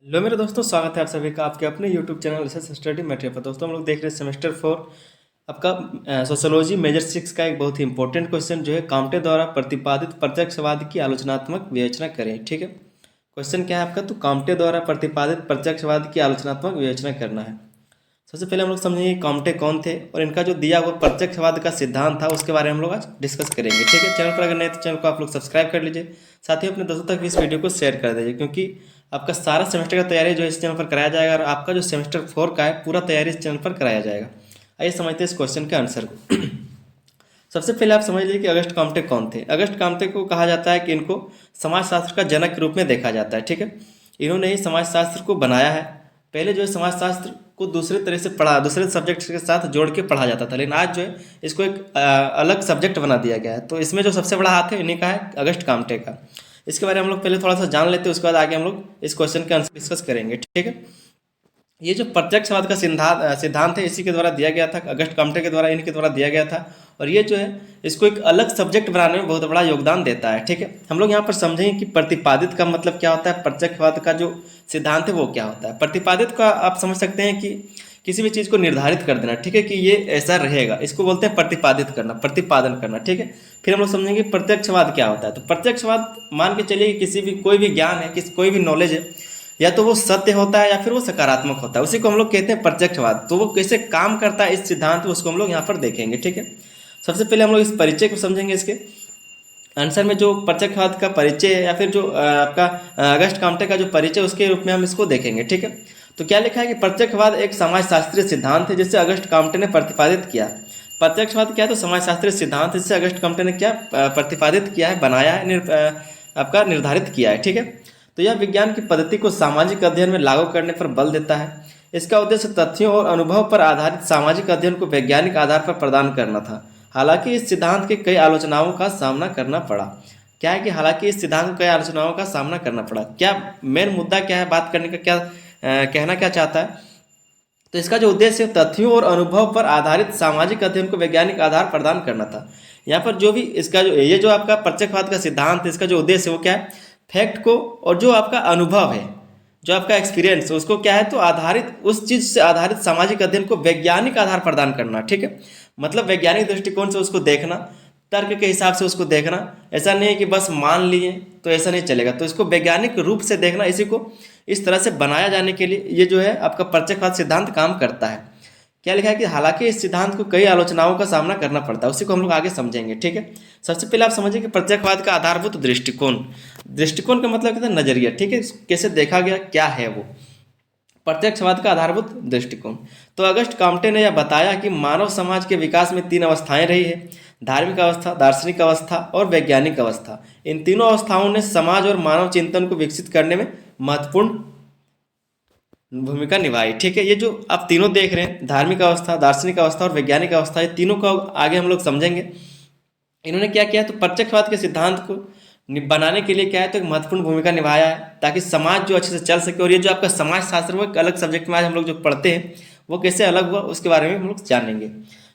Hello मेरे दोस्तों, स्वागत है आप सभी का आपके अपने YouTube channel research study material पर। दोस्तों हम लोग देख रहे हैं सेमेस्टर 4 आपका सोशोलॉजी मेजर 6 का एक बहुत ही इंपॉर्टेंट क्वेश्चन जो है काम्टे द्वारा प्रतिपादित प्रत्यक्षवाद की आलोचनात्मक विवेचना करें। ठीक है, क्वेश्चन क्या है आपका? तो काम्टे द्वारा प्रतिपादित प्रत्यक्षवाद की आलोचनात्मक विवेचना करना है। सबसे पहले हम लोग समझेंगे काम्टे कौन थे और इनका जो दिया हुआ प्रत्यक्षवाद का सिद्धांत था उसके बारे में हम लोग आज डिस्कस करेंगे। ठीक है, चैनल पर अगर नहीं तो चैनल को आप लोग सब्सक्राइब कर लीजिए, साथ ही अपने दोस्तों तक भी इस वीडियो को शेयर कर दीजिए, क्योंकि आपका सारा सेमेस्टर का तैयारी जो इस चैनल पर कराया जाएगा और आपका जो सेमेस्टर 4 का है पूरा तैयारी इस चैनल पर कराया जाएगा। आइए समझते हैं इस क्वेश्चन के आंसर को। सबसे पहले आप समझ लीजिए कि अगस्ट काम्टे कौन थे। अगस्ट काम्टे को कहा जाता है कि इनको समाजशास्त्र का जनक के रूप में देखा जाता है। ठीक है, इन्होंने ही समाजशास्त्र को बनाया है। पहले जो है समाजशास्त्र को दूसरे तरह से पढ़ा, दूसरे सब्जेक्ट के साथ जोड़ के पढ़ा जाता था, लेकिन आज जो है इसको एक अलग सब्जेक्ट बना दिया गया है। तो इसमें जो सबसे बड़ा हाथ है इन्हीं का है, अगस्ट काम्टे का। इसके बारे में हम लोग पहले थोड़ा सा जान लेते हैं, उसके बाद आगे हम लोग इस क्वेश्चन के आंसर डिस्कस करेंगे। ठीक है, ये जो प्रत्यक्षवाद का सिद्धांत है इसी के द्वारा दिया गया था, अगस्ट काम्टे के द्वारा, इनके द्वारा दिया गया था। और ये जो है इसको एक अलग सब्जेक्ट बनाने में बहुत बड़ा योगदान देता है। ठीक है, हम लोग यहाँ पर समझेंगे कि प्रतिपादित का मतलब क्या होता है, प्रत्यक्षवाद का जो सिद्धांत है वो क्या होता है। प्रतिपादित का आप समझ सकते हैं कि किसी भी चीज़ को निर्धारित कर देना। ठीक है, कि ये ऐसा रहेगा, इसको बोलते हैं प्रतिपादित करना, प्रतिपादन करना। ठीक है, फिर हम लोग समझेंगे प्रत्यक्षवाद क्या होता है। तो प्रत्यक्षवाद मान के चलिए कि किसी भी कोई भी ज्ञान है, कोई भी नॉलेज है, या तो वो सत्य होता है या फिर वो सकारात्मक होता है, उसी को हम लोग कहते हैं प्रत्यक्षवाद। तो वो कैसे काम करता है इस सिद्धांत में, उसको हम लोग यहाँ पर देखेंगे। ठीक है, सबसे पहले हम लोग इस परिचय को समझेंगे। इसके आंसर में जो प्रत्यक्षवाद का परिचय है या फिर जो आपका अगस्ट काम्टे का जो परिचय, उसके रूप में हम इसको देखेंगे। ठीक है, तो क्या लिखा है कि प्रत्यक्षवाद एक समाजशास्त्रीय सिद्धांत है जिसे अगस्ट काम्टे ने प्रतिपादित किया। प्रत्यक्षवाद क्या है? तो समाजशास्त्रीय सिद्धांत है जिसे अगस्ट काम्टे ने क्या प्रतिपादित किया है, बनाया है, आपका निर्धारित किया है। ठीक है, तो यह विज्ञान की पद्धति को सामाजिक अध्ययन में लागू करने पर बल देता है। इसका उद्देश्य तथ्यों और अनुभव पर आधारित सामाजिक अध्ययन को वैज्ञानिक आधार पर प्रदान करना था। हालांकि इस सिद्धांत के कई आलोचनाओं का सामना करना पड़ा। क्या है कि हालांकि इस सिद्धांत को कई आलोचनाओं का सामना करना पड़ा, क्या मेन मुद्दा क्या है, बात करने का क्या कहना क्या चाहता है? तो इसका जो उद्देश्य है तथ्यों और अनुभव पर आधारित सामाजिक अध्ययन को वैज्ञानिक आधार प्रदान करना था। यहाँ पर जो भी इसका जो ये जो आपका प्रत्यक्षवाद का सिद्धांत है, इसका जो उद्देश्य है वो क्या है? फैक्ट को और जो आपका अनुभव है, जो आपका एक्सपीरियंस है, उसको क्या है तो आधारित, उस चीज से आधारित सामाजिक अध्ययन को वैज्ञानिक आधार प्रदान करना। ठीक है, मतलब वैज्ञानिक दृष्टिकोण से उसको देखना, तर्क के हिसाब से उसको देखना। ऐसा नहीं है कि बस मान लिए तो ऐसा नहीं चलेगा, तो इसको वैज्ञानिक रूप से देखना। इसी को इस तरह से बनाया जाने के लिए ये जो है आपका प्रत्यक्षवाद सिद्धांत काम करता है। क्या लिखा है कि हालांकि इस सिद्धांत को कई आलोचनाओं का सामना करना पड़ता है, उसी को हम लोग आगे समझेंगे। ठीक है, सबसे पहले आप समझिए कि प्रत्यक्षवाद का आधारभूत दृष्टिकोण। दृष्टिकोण का मतलब कहते हैं नजरिया। ठीक है, कैसे देखा गया, क्या है वो प्रत्यक्षवाद का आधारभूत दृष्टिकोण। तो अगस्ट काम्टे ने यह बताया कि मानव समाज के विकास में 3 अवस्थाएं रही है: धार्मिक अवस्था, दार्शनिक अवस्था और वैज्ञानिक अवस्था। इन तीनों अवस्थाओं ने समाज और मानव चिंतन को विकसित करने में महत्वपूर्ण भूमिका निभाई। ठीक है, ये जो आप तीनों देख रहे हैं, धार्मिक अवस्था, दार्शनिक अवस्था और वैज्ञानिक अवस्था, ये तीनों को आगे हम लोग समझेंगे। इन्होंने क्या किया, तो प्रत्यक्षवाद के सिद्धांत को बनाने के लिए क्या है तो एक महत्वपूर्ण भूमिका निभाया है, ताकि समाज जो अच्छे से चल सके। और ये जो आपका समाज शास्त्र वो एक अलग सब्जेक्ट में आज हम लोग जो पढ़ते हैं वो कैसे अलग हुआ उसके बारे में हम लोग जानेंगे।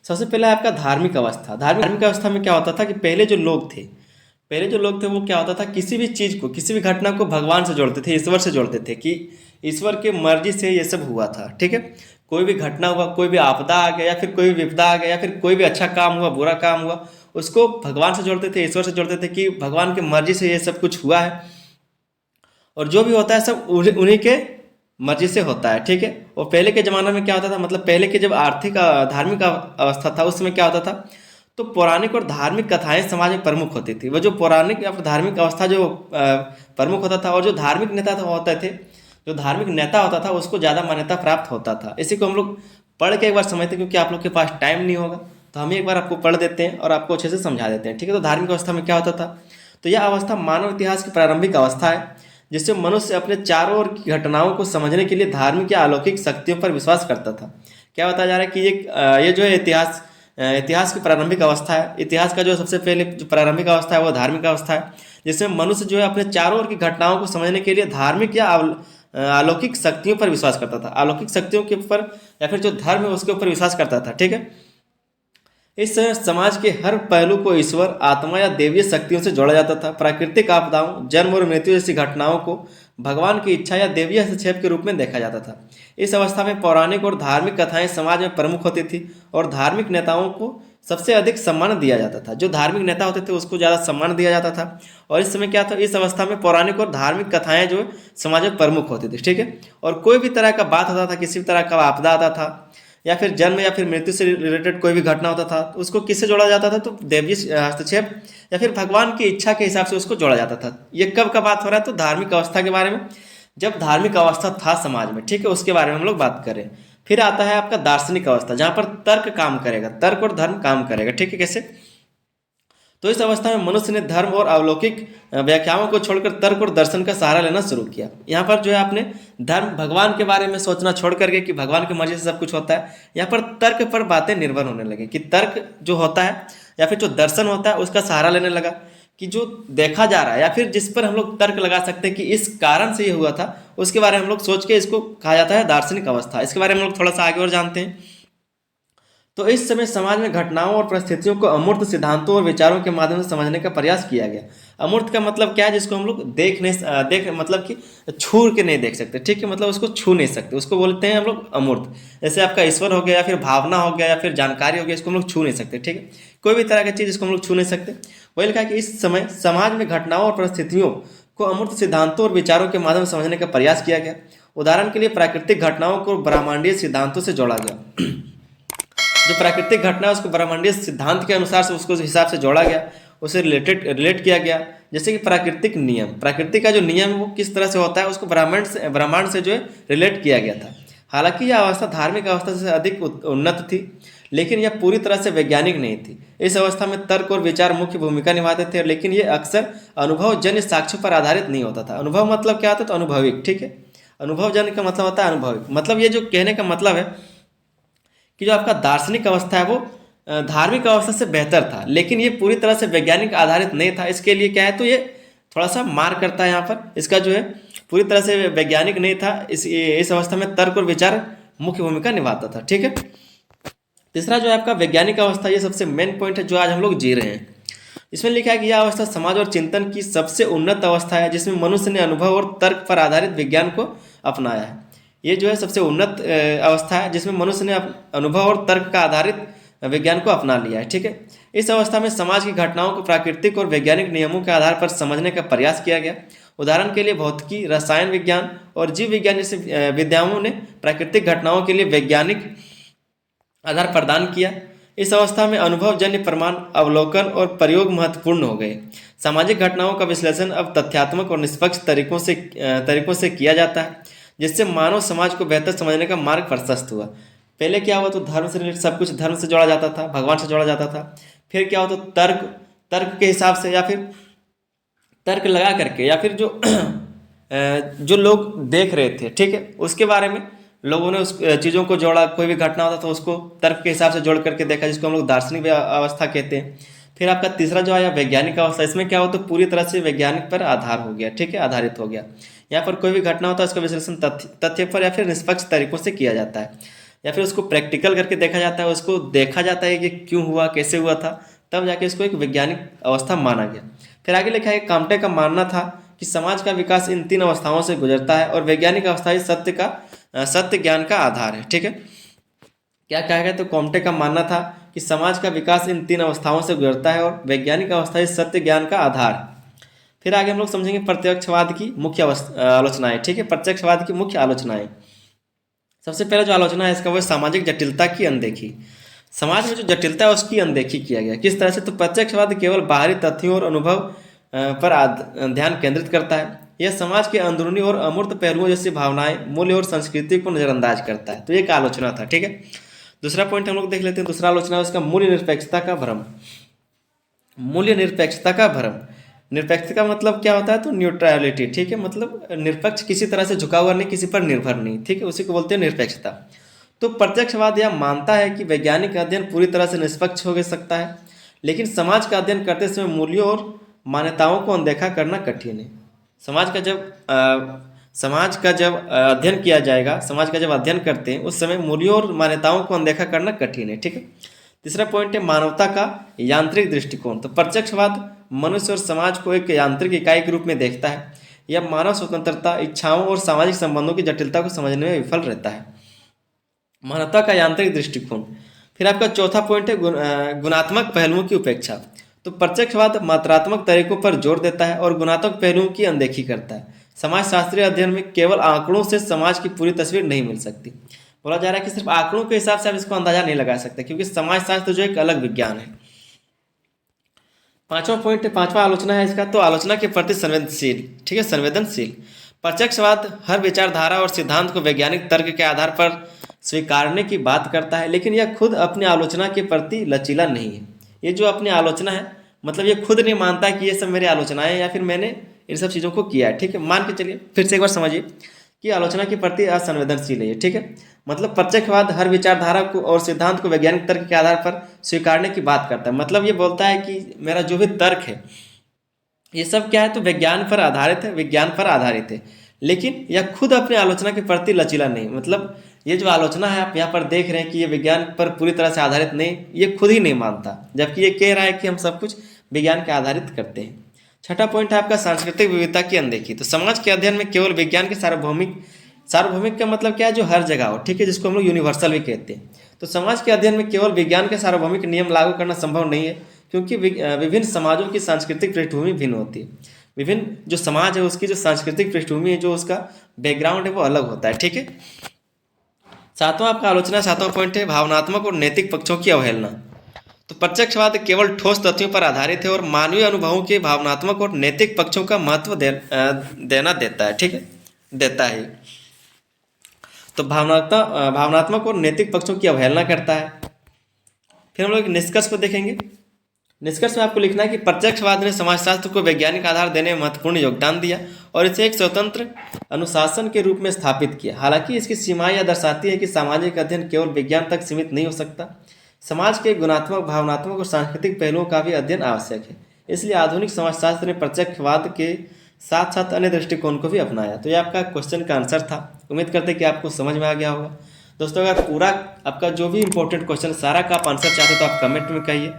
सबसे पहले आपका धार्मिक अवस्था। धार्मिक अवस्था में क्या होता था कि पहले जो लोग थे, वो क्या होता था, किसी भी चीज़ को, किसी भी घटना को भगवान से जोड़ते थे, ईश्वर से जोड़ते थे, कि ईश्वर के मर्जी से ये सब हुआ था। ठीक है, कोई भी घटना हुआ, कोई भी आपदा आ गया या फिर कोई भी विपदा आ गया या फिर कोई भी अच्छा काम हुआ, बुरा काम हुआ, उसको भगवान से जोड़ते थे, ईश्वर से जोड़ते थे, कि भगवान की मर्जी से ये सब कुछ हुआ है और जो भी होता है सब उन्हीं के मर्जी से होता है। ठीक है, और पहले के ज़माने में क्या होता था, मतलब पहले के जब आर्थिक धार्मिक अवस्था था उस समय क्या होता था, तो पौराणिक और धार्मिक कथाएं समाज में प्रमुख होती थी। वो जो पौराणिक या फिर धार्मिक अवस्था जो प्रमुख होता था, और जो धार्मिक नेता होते थे, जो धार्मिक नेता होता था उसको ज़्यादा मान्यता प्राप्त होता था। इसी को हम लोग पढ़ के एक बार समझते हैं, क्योंकि आप लोग के पास टाइम नहीं होगा तो हम एक बार आपको पढ़ देते हैं और आपको अच्छे से समझा देते हैं। ठीक है, तो धार्मिक अवस्था में क्या होता था, तो यह अवस्था मानव इतिहास की प्रारंभिक अवस्था है जिससे मनुष्य अपने चारों ओर की घटनाओं को समझने के लिए धार्मिक या अलौकिक शक्तियों पर विश्वास करता था। क्या बताया जा रहा है कि ये जो है इतिहास की प्रारंभिक अवस्था है। इतिहास का जो सबसे पहले जो प्रारंभिक अवस्था है वो धार्मिक अवस्था है, जिसमें मनुष्य जो है अपने चारों ओर की घटनाओं को समझने के लिए धार्मिक या अलौकिक शक्तियों पर विश्वास करता था। अलौकिक शक्तियों के ऊपर या फिर जो धर्म है उसके ऊपर विश्वास करता था। ठीक है, इस समय समाज के हर पहलू को ईश्वर, आत्मा या देवीय शक्तियों से जोड़ा जाता था। प्राकृतिक आपदाओं, जन्म और मृत्यु जैसी घटनाओं को भगवान की इच्छा या देवीय हस्तक्षेप के रूप में देखा जाता था। इस अवस्था में पौराणिक और धार्मिक कथाएं समाज में प्रमुख होती थी और धार्मिक नेताओं को सबसे अधिक सम्मान दिया जाता था। जो धार्मिक नेता होते थे उसको ज़्यादा सम्मान दिया जाता था। और इस समय क्या था, इस अवस्था में पौराणिक और धार्मिक कथाएं जो समाज में प्रमुख होती थी, ठीक है। और कोई भी तरह का बात होता था, किसी भी तरह का आपदा आता था या फिर जन्म या फिर मृत्यु से रिलेटेड कोई भी घटना होता था तो उसको किससे जोड़ा जाता था, तो देवीय हस्तक्षेप या फिर भगवान की इच्छा के हिसाब से उसको जोड़ा जाता था। ये कब का बात हो रहा है, तो धार्मिक अवस्था के बारे में, जब धार्मिक अवस्था था समाज में, ठीक है, उसके बारे में हम लोग बात करें। फिर आता है आपका दार्शनिक अवस्था, जहाँ पर तर्क काम करेगा, तर्क और धर्म काम करेगा, ठीक है। कैसे, तो इस अवस्था में मनुष्य ने धर्म और अलौकिक व्याख्याओं को छोड़कर तर्क और दर्शन का सहारा लेना शुरू किया। यहाँ पर जो है आपने धर्म, भगवान के बारे में सोचना छोड़ करके कि भगवान की मर्जी से सब कुछ होता है, यहाँ पर तर्क पर बातें निर्भर होने लगी कि तर्क जो होता है या फिर जो दर्शन होता है उसका सहारा लेने लगा कि जो देखा जा रहा है या फिर जिस पर हम लोग तर्क लगा सकते हैं कि इस कारण से ये हुआ था, उसके बारे में हम लोग सोच के इसको कहा जाता है दार्शनिक अवस्था। इसके बारे में हम लोग थोड़ा सा आगे और जानते हैं। तो इस समय समाज में घटनाओं और परिस्थितियों को अमूर्त सिद्धांतों और विचारों के माध्यम से समझने का प्रयास किया गया। अमूर्त का मतलब क्या है, जिसको हम लोग देख मतलब कि छू के नहीं देख सकते, ठीक है, मतलब उसको छू नहीं सकते, उसको बोलते हैं हम लोग अमूर्त। जैसे आपका ईश्वर हो गया या फिर भावना हो गया या फिर जानकारी हो गया, इसको हम लोग छू नहीं सकते, ठीक है। कोई भी तरह की चीज़ इसको हम लोग छू नहीं सकते। वही लिखा है कि इस समय समाज में घटनाओं और परिस्थितियों को अमूर्त सिद्धांतों और विचारों के माध्यम से समझने का प्रयास किया गया। उदाहरण के लिए प्राकृतिक घटनाओं को ब्रह्मांडीय सिद्धांतों से जोड़ा गया। जो प्राकृतिक घटना है उसको ब्रह्मांडीय सिद्धांत के अनुसार से उसको हिसाब से जोड़ा गया, उसे रिलेट किया गया। जैसे कि प्राकृतिक नियम, प्रकृति का जो नियम है वो किस तरह से होता है, उसको ब्रह्मांड से जो है रिलेट किया गया था। हालांकि यह अवस्था धार्मिक अवस्था से अधिक उन्नत थी, लेकिन यह पूरी तरह से वैज्ञानिक नहीं थी। इस अवस्था में तर्क और विचार मुख्य भूमिका निभाते थे, लेकिन ये अक्सर अनुभवजन्य साक्ष्यों पर आधारित नहीं होता था। अनुभव मतलब क्या होता है, तो अनुभविक, ठीक है। अनुभवजन्य का मतलब होता है अनुभविक, मतलब ये जो कहने का मतलब है कि जो आपका दार्शनिक अवस्था है वो धार्मिक अवस्था से बेहतर था, लेकिन ये पूरी तरह से वैज्ञानिक आधारित नहीं था। इसके लिए क्या है, तो ये थोड़ा सा मार करता है यहाँ पर, इसका जो है पूरी तरह से वैज्ञानिक नहीं था। इस अवस्था में तर्क और विचार मुख्य भूमिका निभाता था, ठीक है। तीसरा जो है आपका वैज्ञानिक अवस्था, ये सबसे मेन पॉइंट है जो आज हम लोग जी रहे हैं। इसमें लिखा है कि यह अवस्था समाज और चिंतन की सबसे उन्नत अवस्था है, जिसमें मनुष्य ने अनुभव और तर्क पर आधारित विज्ञान को अपनाया है। ये जो है सबसे उन्नत अवस्था है जिसमें मनुष्य ने अनुभव और तर्क का आधारित विज्ञान को अपना लिया है, ठीक है। इस अवस्था में समाज की घटनाओं को प्राकृतिक और वैज्ञानिक नियमों के आधार पर समझने का प्रयास किया गया। उदाहरण के लिए भौतिकी, रसायन विज्ञान और जीव विज्ञान जैसे विद्याओं ने प्राकृतिक घटनाओं के लिए वैज्ञानिक आधार प्रदान किया। इस अवस्था में अनुभवजन्य प्रमाण, अवलोकन और प्रयोग महत्वपूर्ण हो गए। सामाजिक घटनाओं का विश्लेषण अब तथ्यात्मक और निष्पक्ष तरीकों से किया जाता है, जिससे मानव समाज को बेहतर समझने का मार्ग प्रशस्त हुआ। पहले क्या हुआ, तो धर्म से रिलेटेड सब कुछ धर्म से जोड़ा जाता था, भगवान से जोड़ा जाता था। फिर क्या हुआ, तो तर्क के हिसाब से या फिर तर्क लगा करके या फिर जो लोग देख रहे थे, ठीक है, उसके बारे में लोगों ने उस चीज़ों को जोड़ा। कोई भी घटना होता तो उसको तर्क के हिसाब से जोड़ करके देखा, जिसको हम लोग दार्शनिक अवस्था कहते हैं। फिर आपका तीसरा जो आया वैज्ञानिक अवस्था, इसमें क्या हो, तो पूरी तरह से वैज्ञानिक पर आधार हो गया, ठीक है, आधारित हो गया। यहाँ पर कोई भी घटना होता है उसका विश्लेषण तथ्य पर या फिर निष्पक्ष तरीकों से किया जाता है, या फिर उसको प्रैक्टिकल करके देखा जाता है, उसको देखा जाता है कि क्यों हुआ, कैसे हुआ था, तब जाके इसको एक वैज्ञानिक अवस्था माना गया। फिर आगे लिखा है काम्टे का मानना था कि समाज का विकास इन तीन अवस्थाओं से गुजरता है और वैज्ञानिक अवस्था ही सत्य ज्ञान का आधार है, ठीक है। क्या कहा गया, तो काम्टे का मानना था कि समाज का विकास इन तीन अवस्थाओं से गुजरता है और वैज्ञानिक अवस्था ही सत्य ज्ञान का आधार है। फिर आगे हम लोग समझेंगे प्रत्यक्षवाद की मुख्य आलोचनाएं, ठीक है, प्रत्यक्षवाद की मुख्य आलोचनाएं। सबसे पहले जो आलोचना है इसका वो सामाजिक जटिलता की अनदेखी। समाज में जो जटिलता है उसकी अनदेखी किया गया। किस तरह से, तो प्रत्यक्षवाद केवल बाहरी तथ्यों और अनुभव पर ध्यान केंद्रित करता है। यह समाज के अंदरूनी और अमूर्त पहलुओं जैसी भावनाएं, मूल्य और संस्कृति को नजरअंदाज करता है। तो एक आलोचना था, ठीक है। दूसरा पॉइंट हम लोग देख लेते हैं। दूसरा आलोचना है उसका मूल्य निरपेक्षता का भ्रम। मूल्य निरपेक्षता का भ्रम, निरपेक्षता का मतलब क्या होता है, तो न्यूट्रलिटी, ठीक है, मतलब निरपेक्ष, किसी तरह से झुका हुआ नहीं, किसी पर निर्भर नहीं, ठीक है, उसी को बोलते हैं निरपेक्षता। तो प्रत्यक्षवाद यह मानता है कि वैज्ञानिक अध्ययन पूरी तरह से निष्पक्ष हो सकता है, लेकिन समाज का अध्ययन करते समय मूल्यों और मान्यताओं को अनदेखा करना कठिन है। समाज का जब अध्ययन किया जाएगा, समाज का जब अध्ययन करते हैं उस समय मूल्यों और मान्यताओं को अनदेखा करना कठिन है, ठीक है। तीसरा पॉइंट है मानवता का यांत्रिक दृष्टिकोण। तो प्रत्यक्षवाद मनुष्य और समाज को एक यांत्रिक इकाई के रूप में देखता है। यह मानव स्वतंत्रता, इच्छाओं और सामाजिक संबंधों की जटिलता को समझने में विफल रहता है। मानवता का यांत्रिक दृष्टिकोण। फिर आपका चौथा पॉइंट है गुणात्मक पहलुओं की उपेक्षा। तो प्रत्यक्षवाद मात्रात्मक तरीकों पर जोर देता है और गुणात्मक पहलुओं की अनदेखी करता है। समाजशास्त्रीय अध्ययन में केवल आंकड़ों से समाज की पूरी तस्वीर नहीं मिल सकती। बोला जा रहा है कि सिर्फ आंकड़ों के हिसाब से आप इसको अंदाजा नहीं लगा सकते, क्योंकि समाजशास्त्र जो एक अलग विज्ञान है। पांचवा आलोचना है इसका, तो आलोचना के प्रति संवेदनशील। ठीक है, संवेदनशील। प्रत्यक्षवाद हर विचारधारा और सिद्धांत को वैज्ञानिक तर्क के आधार पर स्वीकारने की बात करता है, लेकिन यह खुद अपनी आलोचना के प्रति लचीला नहीं है। ये जो अपनी आलोचना है, मतलब ये खुद नहीं मानता कि ये सब मेरी आलोचनाएं या फिर मैंने इन सब चीज़ों को किया है। ठीक है, मान के चलिए, फिर से एक बार समझिए कि आलोचना के प्रति असंवेदनशील है ये। ठीक है, मतलब प्रत्यक्षवाद हर विचारधारा को और सिद्धांत को वैज्ञानिक तर्क के आधार पर स्वीकारने की बात करता है। मतलब ये बोलता है कि मेरा जो भी तर्क है ये सब क्या है, तो विज्ञान पर आधारित है, विज्ञान पर आधारित है, लेकिन यह खुद अपनी आलोचना के प्रति लचीला नहीं। मतलब ये जो आलोचना है आप यहाँ पर देख रहे हैं कि ये विज्ञान पर पूरी तरह से आधारित नहीं, ये खुद ही नहीं मानता, जबकि ये कह रहा है कि हम सब कुछ विज्ञान के आधारित करते हैं। छठा पॉइंट है आपका सांस्कृतिक विविधता की अनदेखी। तो समाज के अध्ययन में केवल विज्ञान के सार्वभौमिक का मतलब क्या है, जो हर जगह हो। ठीक है, जिसको हम लोग यूनिवर्सल भी कहते हैं। तो समाज के अध्ययन में केवल विज्ञान के सार्वभौमिक नियम लागू करना संभव नहीं है, क्योंकि विभिन्न समाजों की सांस्कृतिक पृष्ठभूमि भिन्न होती है। विभिन्न जो समाज है उसकी जो सांस्कृतिक पृष्ठभूमि है, जो उसका बैकग्राउंड है, वो अलग होता है। ठीक है, सातवां पॉइंट है भावनात्मक और नैतिक पक्षों की अवहेलना। तो प्रत्यक्षवाद केवल ठोस तथ्यों पर आधारित है और मानवीय अनुभवों के भावनात्मक और नैतिक पक्षों का महत्व देना देता है। ठीक है, देता है। तो भावनात्मक और नैतिक पक्षों की अवहेलना करता है। फिर हम लोग निष्कर्ष को देखेंगे। निष्कर्ष में आपको लिखना है कि प्रत्यक्षवाद ने समाजशास्त्र को वैज्ञानिक आधार देने में महत्वपूर्ण योगदान दिया और इसे एक स्वतंत्र अनुशासन के रूप में स्थापित किया। हालांकि इसकी सीमाएं यह दर्शाती है कि सामाजिक अध्ययन केवल विज्ञान तक सीमित नहीं हो सकता। समाज के गुणात्मक, भावनात्मक और सांस्कृतिक पहलुओं का भी अध्ययन आवश्यक है। इसलिए आधुनिक समाजशास्त्र ने प्रत्यक्षवाद के साथ साथ अन्य दृष्टिकोण को भी अपनाया। तो ये आपका क्वेश्चन का आंसर था। उम्मीद करते हैं कि आपको समझ में आ गया होगा। दोस्तों, अगर पूरा आपका जो भी इंपॉर्टेंट क्वेश्चन सारा का आप आंसर चाहते हो तो आप कमेंट में कहिए,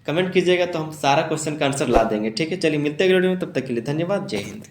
कमेंट कीजिएगा तो हम सारा क्वेश्चन का आंसर ला देंगे। ठीक है, चलिए मिलते हैं वीडियो में, तब तक के लिए धन्यवाद। जय हिंद।